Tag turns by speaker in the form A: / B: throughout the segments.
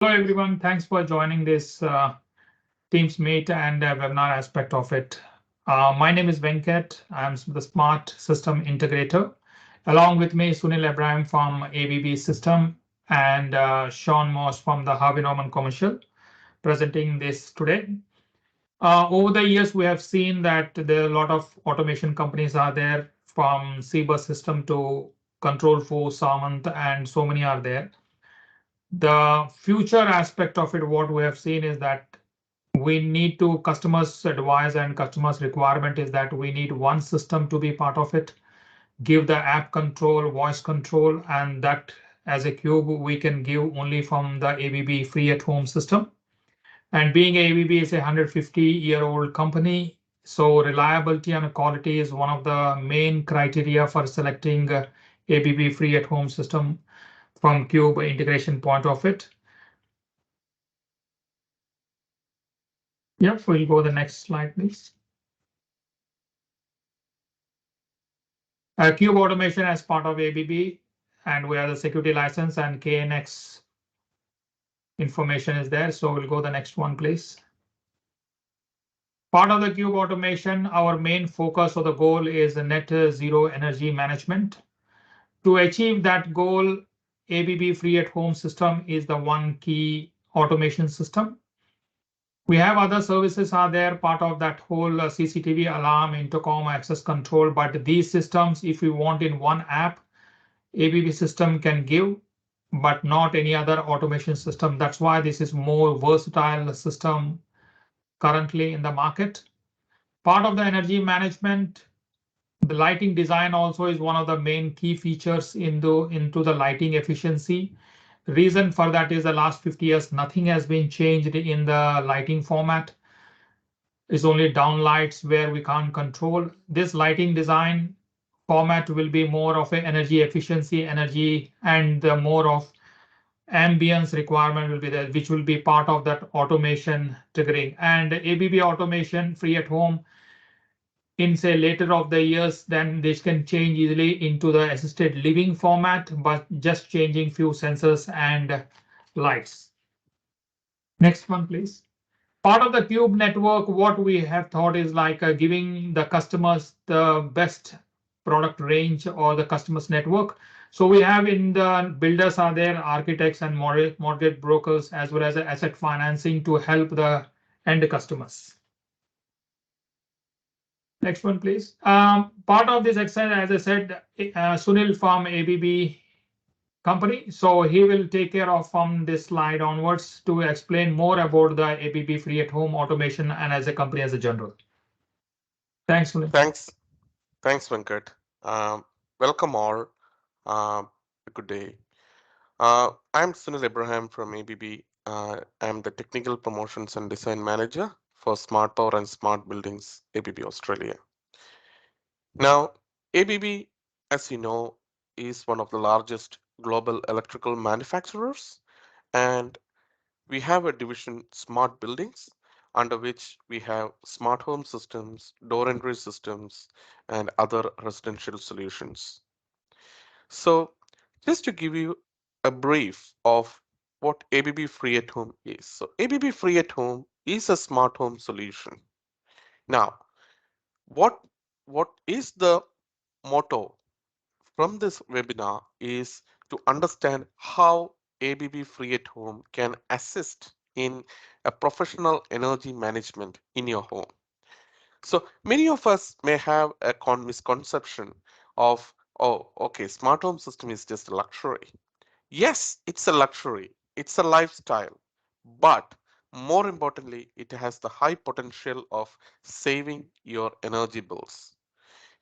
A: Hello, everyone. Thanks for joining this Teams Meet and webinar aspect of it. My name is Venkat. I'm the Smart System Integrator. Along with me, Sunil Abraham from ABB System and Sean Moss from the Harvey Norman Commercial presenting this today. Over the years, we have seen that there are a lot of automation companies are there from Cebus System to Control 4, Samant, and so many are there. The future aspect of it, what we have seen is that we need to customers advise and customers requirement is that we need one system to be part of it, give the app control, voice control, and that as a cube we can give only from the ABB free at home system. And being ABB is a 150-year-old company, so reliability and quality is one of the main criteria for selecting ABB free at home system from cube integration point of it. Yep, we'll go the next slide, please. Cube automation as part of ABB, and we have the security license and KNX information is there. So we'll go the next one, please. Part of the cube automation, our main focus or the goal is the net zero energy management. To achieve that goal, ABB free at home system is the one key automation system. We have other services are there, part of that whole CCTV alarm, intercom, access control, but these systems, if you want in one app, ABB system can give, but not any other automation system. That's why this is more versatile system currently in the market. Part of the energy management, the lighting design also is one of the main key features into the lighting efficiency. Reason for that is the last 50 years, nothing has been changed in the lighting format. It's only downlights where we can't control. This lighting design format will be more of an energy efficiency, energy, and the more of ambience requirement will be there, which will be part of that automation triggering. And ABB automation free at home in say later of the years, then this can change easily into the assisted living format, but just changing few sensors and lights. Next one, please. Part of the cube network, what we have thought is like giving the customers the best product range or the customers network. So we have in the builders are there, architects and mortgage brokers, as well as asset financing to help the end customers. Next one, please. Part of this exercise, as I said, Sunil from ABB company. So he will take care of from this slide onwards to explain more about the ABB free at home automation and as a company as a general. Thanks, Sunil.
B: Thanks, Venkat. Um, Welcome all. Good day. I'm Sunil Abraham from ABB. I'm the Technical Promotions and Design Manager for Smart Power and Smart Buildings, ABB Australia. Now, ABB, as you know, is one of the largest global electrical manufacturers, and we have a division, Smart Buildings, under which we have smart home systems, door entry systems, and other residential solutions. So, just to give you a brief of what ABB Free at Home is. So, ABB Free at Home is a smart home solution. Now, what what is the motto from this webinar is to understand how ABB Free at Home can assist in a professional energy management in your home. So many of us may have a misconception of, oh, okay, smart home system is just a luxury. Yes, it's a luxury, it's a lifestyle, but more importantly, it has the high potential of saving your energy bills,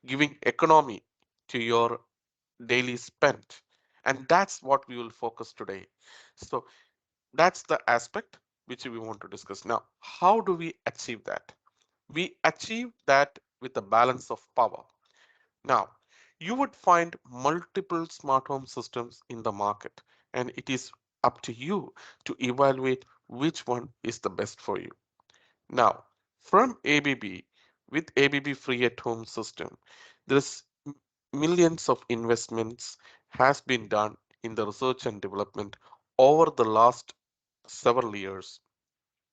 B: giving economy to your daily spent. And that's what we will focus today. So that's the aspect which we want to discuss. Now, how do we achieve that? We achieve that with a balance of power. Now, you would find multiple smart home systems in the market, and it is up to you to evaluate which one is the best for you. Now, from ABB, with ABB Free at Home system, there's millions of investments has been done in the research and development over the last several years,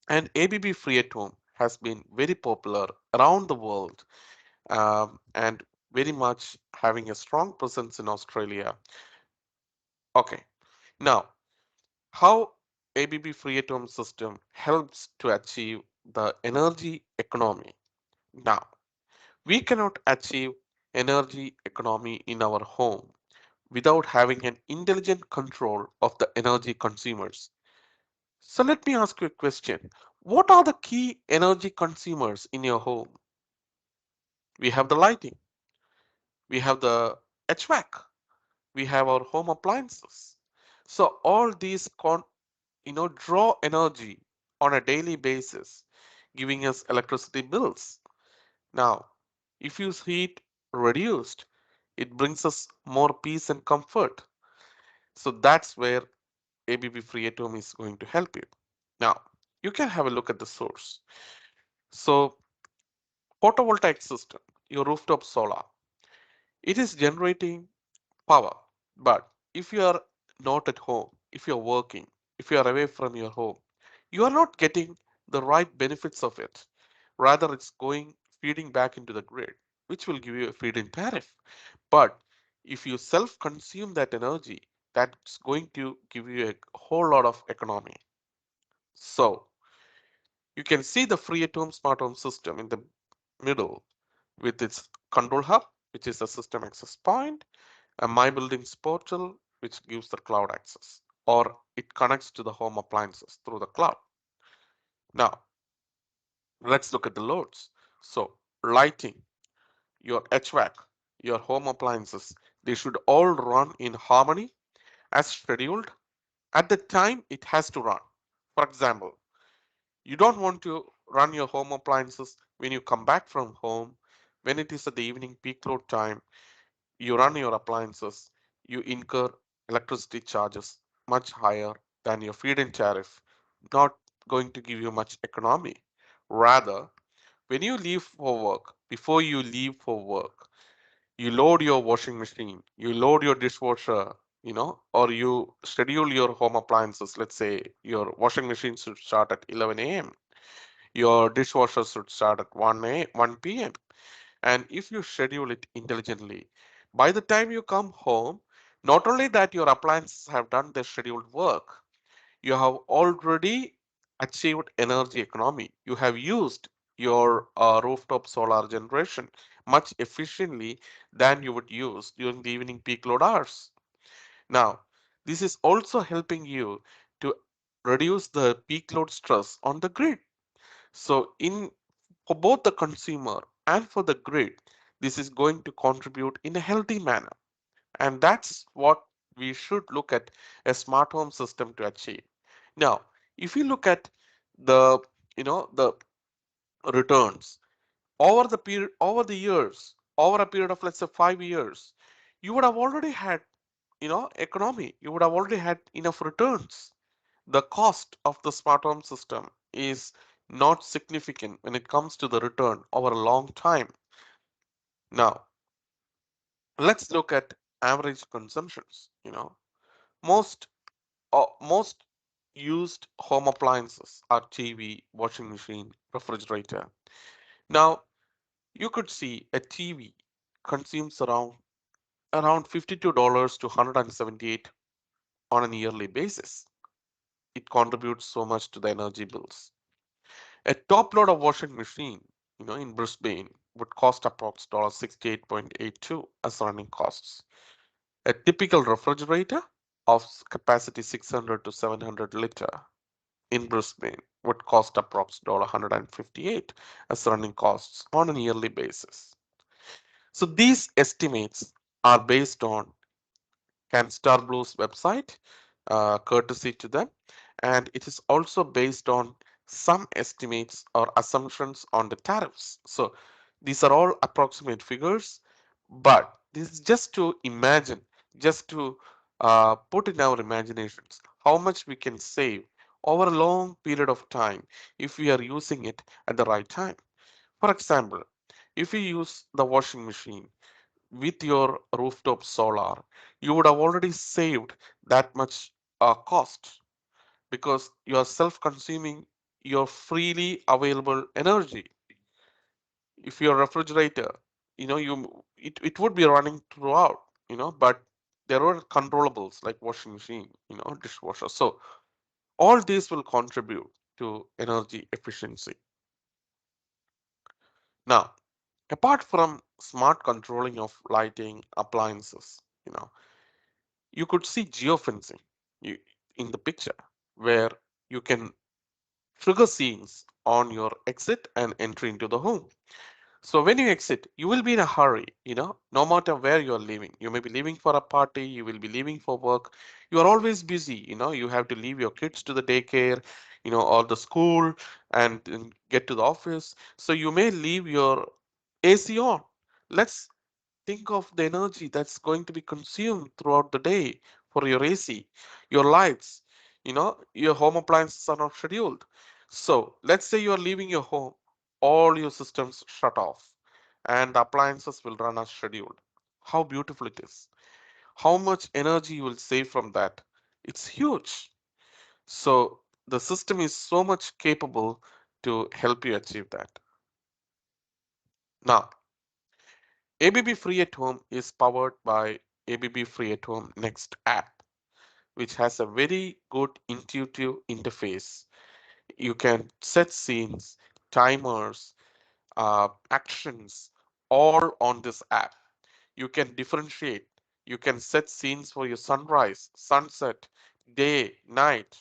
B: and ABB Free at Home has been very popular around the world, and very much having a strong presence in Australia. Okay, now how ABB Free at Home system helps to achieve the energy economy. Now, we cannot achieve energy economy in our home without having an intelligent control of the energy consumers. So let me ask you a question. What are the key energy consumers in your home? We have the lighting, we have the HVAC, we have our home appliances. So all these draw energy on a daily basis, giving us electricity bills. Now, if you see it reduced, it brings us more peace and comfort. So that's where ABB Free at Home is going to help you. Now, you can have a look at the source. So, photovoltaic system, your rooftop solar, it is generating power. But if you are not at home, if you're working, if you are away from your home, you are not getting the right benefits of it. Rather, it's going feeding back into the grid, which will give you a feed-in tariff. But if you self-consume that energy, that's going to give you a whole lot of economy. So you can see the free at home smart home system in the middle with its control hub, which is a system access point, a My Buildings portal, which gives the cloud access, or it connects to the home appliances through the cloud. Now, let's look at the loads. So, lighting, your HVAC, your home appliances, they should all run in harmony as scheduled at the time it has to run. For example, you don't want to run your home appliances when you come back from home, when it is at the evening peak load time, you run your appliances, you incur electricity charges much higher than your feed-in tariff, not going to give you much economy. Rather, when you leave for work, before you leave for work, you load your washing machine, you load your dishwasher, or you schedule your home appliances. Let's say your washing machine should start at 11 a.m. Your dishwasher should start at 1 p.m. And if you schedule it intelligently, by the time you come home, not only that your appliances have done their scheduled work, you have already achieved energy economy. You have used your rooftop solar generation much efficiently than you would use during the evening peak load hours. Now, this is also helping you to reduce the peak load stress on the grid. So in for both the consumer and for the grid, this is going to contribute in a healthy manner. And that's what we should look at a smart home system to achieve. Now, if you look at the the returns over the period, over the years, over a period of let's say 5 years, you would have already had economy. You would have already had enough returns. The cost of the smart home system is not significant when it comes to the return over a long time. Now, let's look at average consumptions. Most most used home appliances are TV, washing machine, refrigerator. Now, you could see a TV consumes around $52 to $178 on an yearly basis. It contributes so much to the energy bills. A top load of washing machine, in Brisbane would cost approx $68.82 as running costs. A typical refrigerator of capacity 600 to 700 liter in Brisbane would cost approx $158 as running costs on a yearly basis. So these estimates are based on CanStar Blue's website, courtesy to them, and it is also based on some estimates or assumptions on the tariffs. So these are all approximate figures, but this is just to imagine, just to put in our imaginations how much we can save over a long period of time if we are using it at the right time. For example, if you use the washing machine with your rooftop solar, you would have already saved that much cost. because you are self-consuming your freely available energy. If your refrigerator, it would be running throughout, but there are controllables like washing machine, dishwasher. So all these will contribute to energy efficiency. Now, apart from smart controlling of lighting appliances, you could see geofencing you, in the picture, where you can trigger scenes on your exit and entry into the home. So when you exit, you will be in a hurry, no matter where you're leaving. You may be leaving for a party, you will be leaving for work. You are always busy, you have to leave your kids to the daycare, or the school, and get to the office. So you may leave your AC on. Let's think of the energy that's going to be consumed throughout the day for your AC, your lights, your home appliances are not scheduled. So let's say you're leaving your home, all your systems shut off and the appliances will run as scheduled. How beautiful it is. How much energy you will save from that. It's huge. So the system is so much capable to help you achieve that. Now, ABB Free at Home is powered by ABB Free at Home Next app, which has a very good intuitive interface. You can set scenes, timers, actions all on this app. You can differentiate. You can set scenes for your sunrise, sunset, day, night.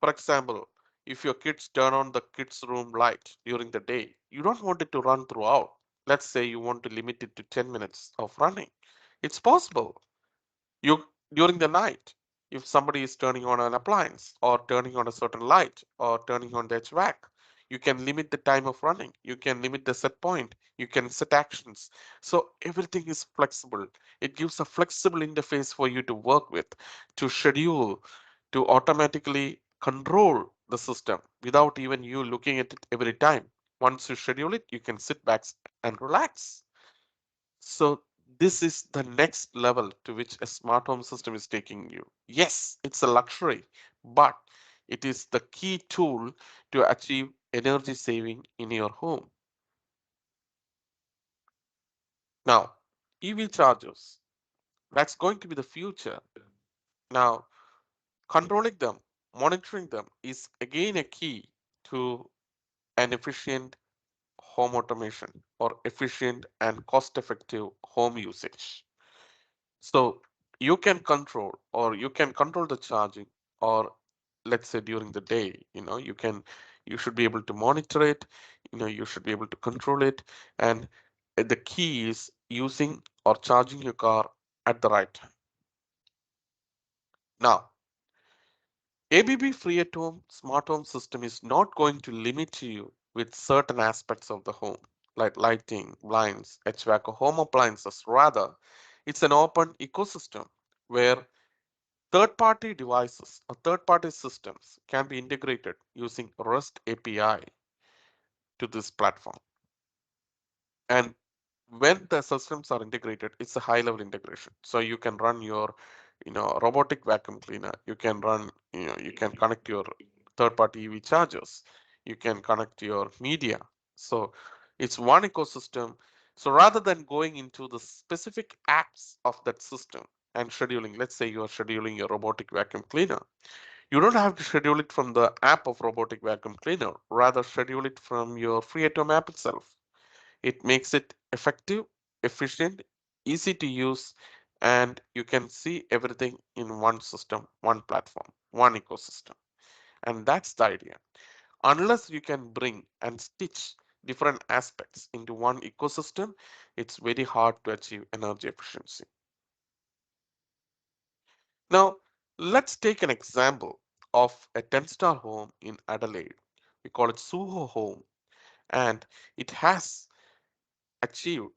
B: For example, if your kids turn on the kids' room light during the day, you don't want it to run throughout. Let's say you want to limit it to 10 minutes of running. It's possible. You during the night, if somebody is turning on an appliance or turning on a certain light or turning on the HVAC, you can limit the time of running. You can limit the set point. You can set actions. So everything is flexible. It gives a flexible interface for you to work with, to schedule, to automatically control the system without even you looking at it every time. Once you schedule it, you can sit back and relax. So this is the next level to which a smart home system is taking you. Yes, it's a luxury, but it is the key tool to achieve energy saving in your home. Now, EV chargers, that's going to be the future. Now, controlling them, monitoring them is again a key to an efficient home automation or efficient and cost effective home usage. So you can control or you can control the charging, or let's say during the day, you should be able to monitor it, you should be able to control it. And the key is using or charging your car at the right time. Now, ABB Free at Home smart home system is not going to limit you with certain aspects of the home, like lighting, blinds, HVAC, or home appliances. Rather, it's an open ecosystem where third-party devices or third-party systems can be integrated using REST API to this platform. And when the systems are integrated, it's a high-level integration. So you can run your, robotic vacuum cleaner. You can run, you can connect your third-party EV chargers. You can connect your media. So it's one ecosystem. So rather than going into the specific apps of that system and scheduling, let's say you are scheduling your robotic vacuum cleaner, you don't have to schedule it from the app of robotic vacuum cleaner, rather schedule it from your FreeAtom app itself. It makes it effective, efficient, easy to use, and you can see everything in one system, one platform, one ecosystem. And that's the idea. Unless you can bring and stitch different aspects into one ecosystem, it's very hard to achieve energy efficiency. Now, let's take an example of a 10-star home in Adelaide. We call it Suho Home, and it has achieved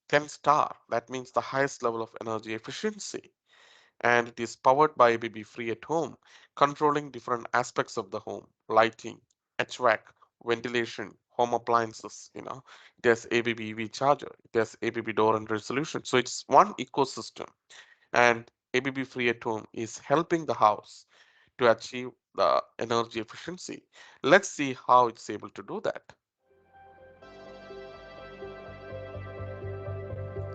B: 10 star. That means the highest level of energy efficiency. And it is powered by ABB Free at Home, controlling different aspects of the home, lighting, HVAC, ventilation, home appliances. It has ABB EV charger, it has ABB door and resolution. So it's one ecosystem. And ABB Free at Home is helping the house to achieve the energy efficiency. Let's see how it's able to do that.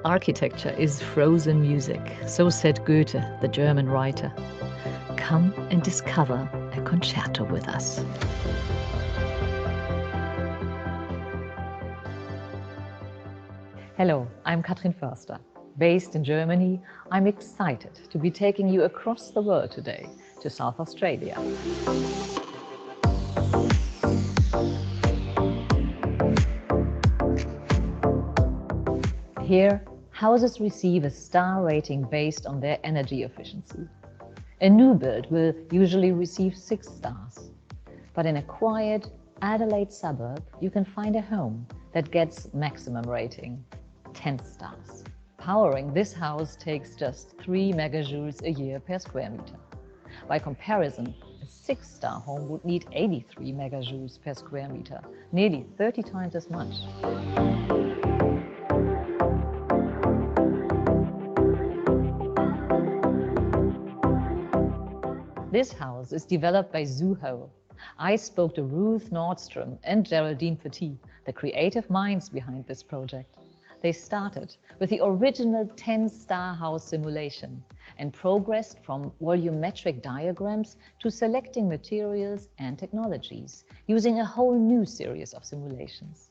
C: Architecture is frozen music, so said Goethe, the German writer. Come and discover a concerto with us. Hello, I'm Katrin Förster. Based in Germany, I'm excited to be taking you across the world today to South Australia. Here, houses receive a star rating based on their energy efficiency. A new build will usually receive 6 stars. But in a quiet Adelaide suburb, you can find a home that gets maximum rating, 10 stars. Powering this house takes just 3 megajoules a year per square meter. By comparison, a 6-star home would need 83 megajoules per square meter, nearly 30 times as much. This house is developed by Zuho. I spoke to Ruth Nordstrom and Geraldine Petit, the creative minds behind this project. They started with the original 10-star house simulation and progressed from volumetric diagrams to selecting materials and technologies, using a whole new series of simulations.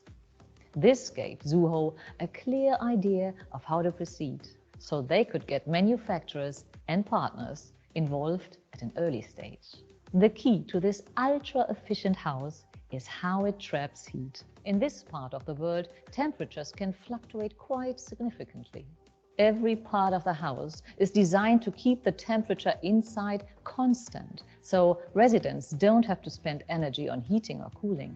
C: This gave Zuho a clear idea of how to proceed, so they could get manufacturers and partners involved at an early stage. The key to this ultra-efficient house is how it traps heat. In this part of the world, temperatures can fluctuate quite significantly. Every part of the house is designed to keep the temperature inside constant, so residents don't have to spend energy on heating or cooling.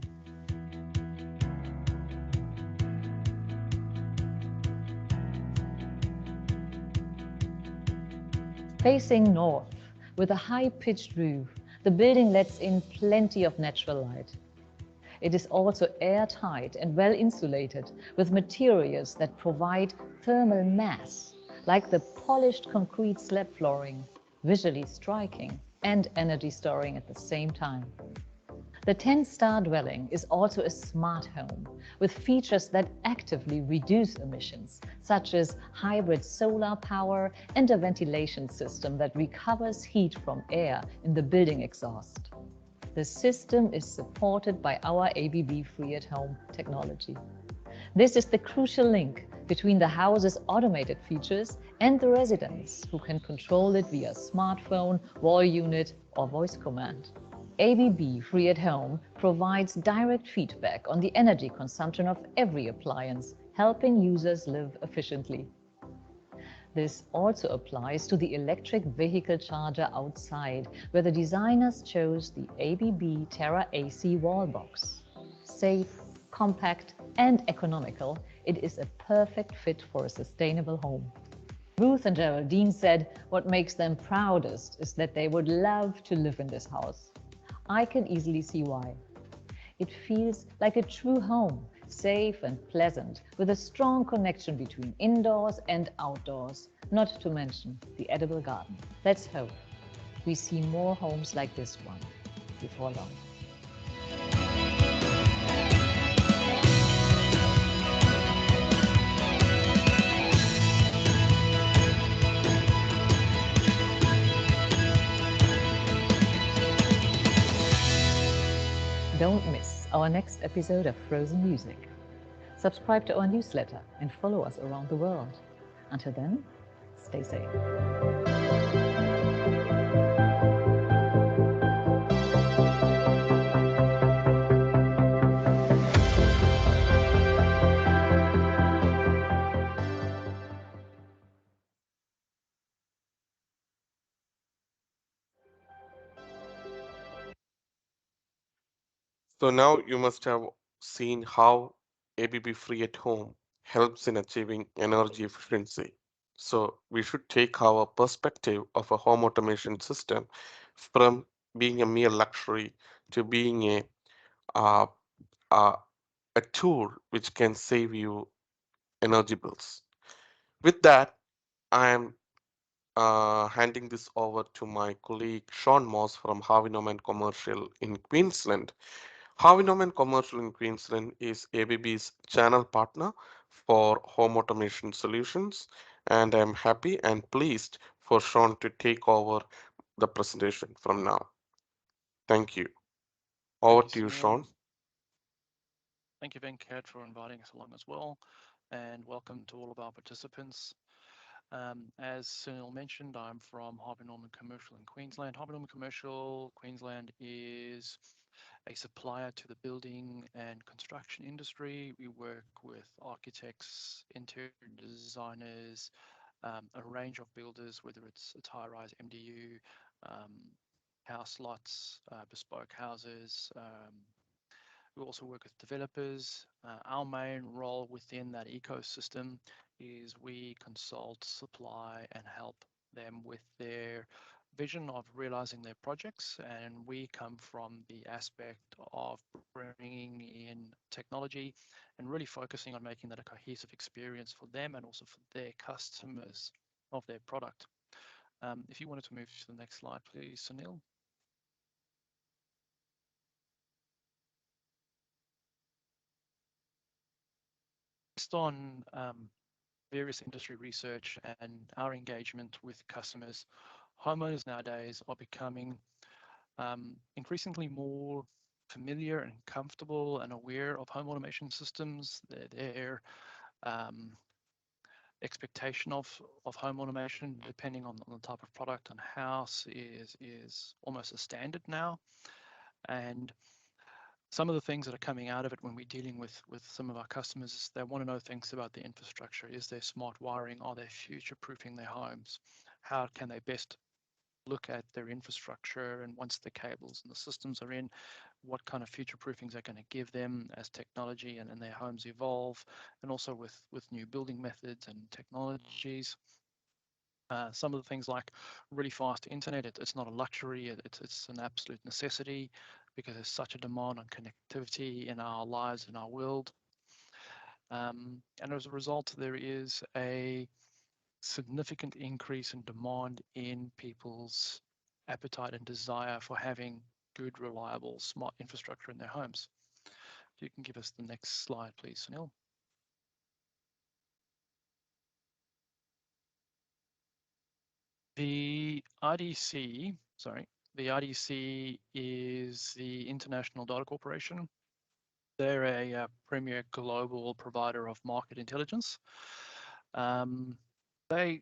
C: Facing north, with a high-pitched roof, the building lets in plenty of natural light. It is also airtight and well insulated with materials that provide thermal mass, like the polished concrete slab flooring, visually striking and energy storing at the same time. The 10-star dwelling is also a smart home with features that actively reduce emissions, such as hybrid solar power and a ventilation system that recovers heat from air in the building exhaust. The system is supported by our ABB Free at Home technology. This is the crucial link between the house's automated features and the residents, who can control it via smartphone, wall unit, or voice command. ABB Free at Home provides direct feedback on the energy consumption of every appliance, helping users live efficiently. This also applies to the electric vehicle charger outside, where the designers chose the ABB Terra AC wall box. Safe, compact, and economical, it is a perfect fit for a sustainable home. Ruth and Geraldine said what makes them proudest is that they would love to live in this house. I can easily see why. It feels like a true home, safe and pleasant, with a strong connection between indoors and outdoors, not to mention the edible garden. Let's hope we see more homes like this one before long. Don't miss our next episode of Frozen Music. Subscribe to our newsletter and follow us around the world. Until then, stay safe.
B: So now you must have seen how ABB Free at Home helps in achieving energy efficiency. So we should take our perspective of a home automation system from being a mere luxury to being uh, a, a tool which can save you energy bills. With that, I am handing this over to my colleague Sean Moss from Harvey Norman Commercial in Queensland. Harvey Norman Commercial in Queensland is ABB's channel partner for home automation solutions, and I'm happy and pleased for Sean to take over the presentation from now. Thank you. Over to you, Sean.
D: Thank you, Venkat, for inviting us along as well, and welcome to all of our participants. As Sunil mentioned, I'm from Harvey Norman Commercial in Queensland. Harvey Norman Commercial Queensland is a supplier to the building and construction industry. We work with architects, interior designers, a range of builders, whether it's a high-rise MDU, house lots, bespoke houses. We also work with developers. Our main role within that ecosystem is we consult, supply, and help them with their vision of realizing their projects. And we come from the aspect of bringing in technology and really focusing on making that a cohesive experience for them and also for their customers of their product. If you wanted to move to the next slide, please, Sunil. Based on various industry research and our engagement with customers, homeowners nowadays are becoming increasingly more familiar and comfortable and aware of home automation systems. Their expectation of home automation, depending on the type of product and house, is almost a standard now. And some of the things that are coming out of it when we're dealing with some of our customers is they want to know things about the infrastructure. Is there smart wiring? Are they future-proofing their homes? How can they best look at their infrastructure? And once the cables and the systems are in, what kind of future-proofings are going to give them as technology and their homes evolve, and also with new building methods and technologies. Some of the things like really fast internet, it's not a luxury, it's an absolute necessity because there's such a demand on connectivity in our lives, in our world. And as a result, there is a significant increase in demand in people's appetite and desire for having good, reliable, smart infrastructure in their homes. If you can give us the next slide, please, Sunil. The IDC is the International Data Corporation. They're a premier global provider of market intelligence. They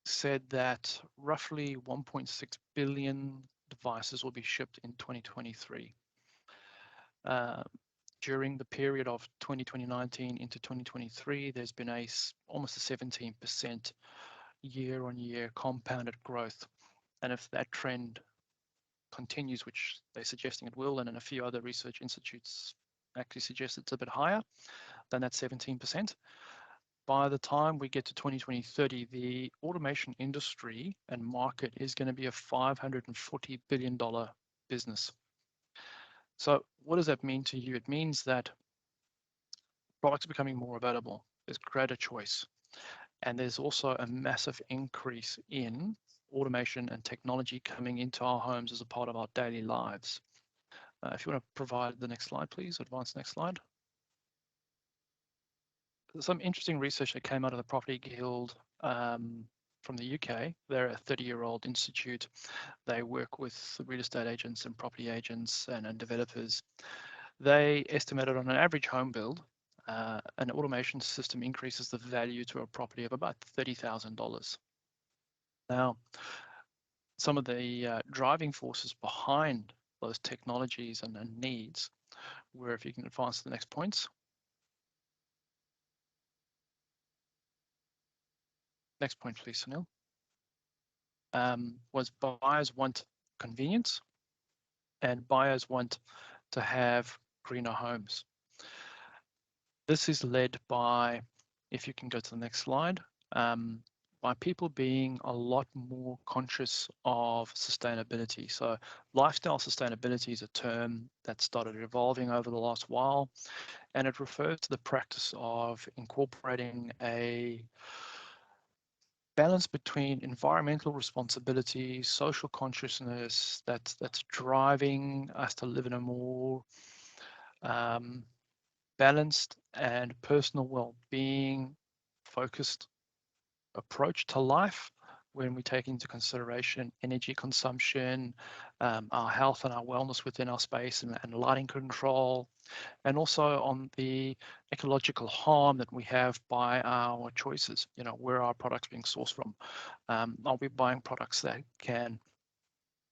D: said that roughly 1.6 billion devices will be shipped in 2023. During the period of 2019 into 2023, there's been almost a 17% year-on-year compounded growth. And if that trend continues, which they're suggesting it will, and in a few other research institutes actually suggest it's a bit higher than that 17%. By the time we get to 2030, the automation industry and market is going to be a $540 billion business. So what does that mean to you? It means that products are becoming more available. There's greater choice. And there's also a massive increase in automation and technology coming into our homes as a part of our daily lives. If you want to provide the next slide, please, advance next slide. Some interesting research that came out of the Property Guild from the UK. They're a 30-year-old institute. They work with real estate agents and property agents and developers. They estimated on an average home build, an automation system increases the value to a property of about $30,000. Now, some of the driving forces behind those technologies and needs were, if you can advance to the next points. Next point, please, Sunil. Was buyers want convenience and buyers want to have greener homes. This is led by, if you can go to the next slide, by people being a lot more conscious of sustainability. So lifestyle sustainability is a term that started evolving over the last while, and it refers to the practice of incorporating a balance between environmental responsibility, social consciousness that's driving us to live in a more balanced and personal well-being focused approach to life, when we take into consideration energy consumption, our health and our wellness within our space, and lighting control, and also on the ecological harm that we have by our choices. You know, where are our products being sourced from? Are we buying products that can,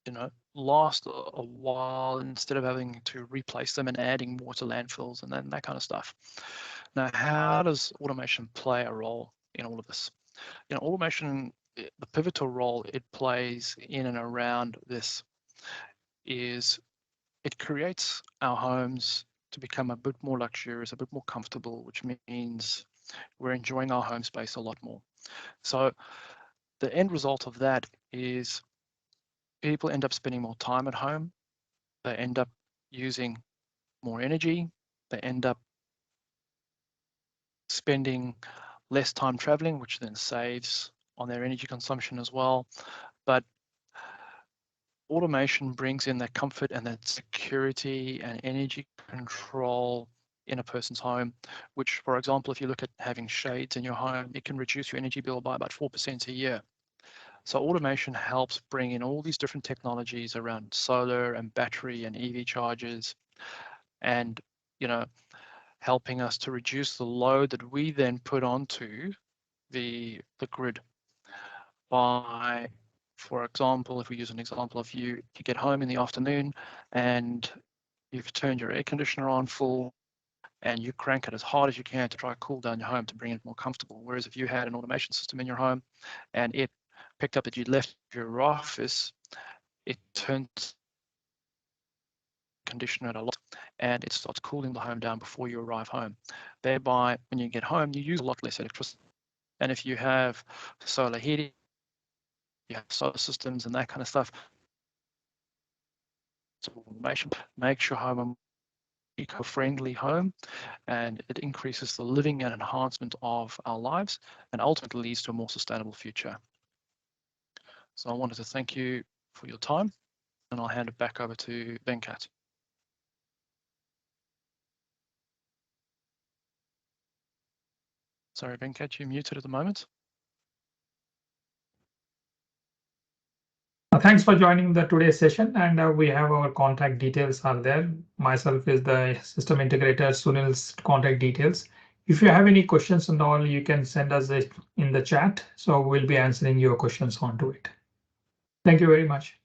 D: you know, last a while instead of having to replace them and adding more to landfills and then that kind of stuff? Now, how does automation play a role in all of this? You know, automation, the pivotal role it plays in and around this is it creates our homes to become a bit more luxurious, a bit more comfortable, which means we're enjoying our home space a lot more. So the end result of that is people end up spending more time at home. They end up using more energy. They end up spending less time traveling, which then saves on their energy consumption as well. But automation brings in that comfort and that security and energy control in a person's home, which, for example, if you look at having shades in your home, it can reduce your energy bill by about 4% a year. So automation helps bring in all these different technologies around solar and battery and EV chargers, and, you know, helping us to reduce the load that we then put onto the grid by, for example, if we use an example of you get home in the afternoon and you've turned your air conditioner on full and you crank it as hard as you can to try to cool down your home to bring it more comfortable. Whereas if you had an automation system in your home and it picked up that you'd left your office, it turns conditioner a lot and it starts cooling the home down before you arrive home. Thereby, when you get home, you use a lot less electricity. And if you have solar heating, you have solar systems and that kind of stuff, so automation makes your home an eco-friendly home, and it increases the living and enhancement of our lives, and ultimately leads to a more sustainable future. So I wanted to thank you for your time, and I'll hand it back over to Venkat. Sorry, Venkat, you're muted at the moment.
A: Thanks for joining the today's session, and we have our contact details are there. Myself is the system integrator, Sunil's contact details. If you have any questions and all, you can send us it in the chat. So we'll be answering your questions onto it. Thank you very much.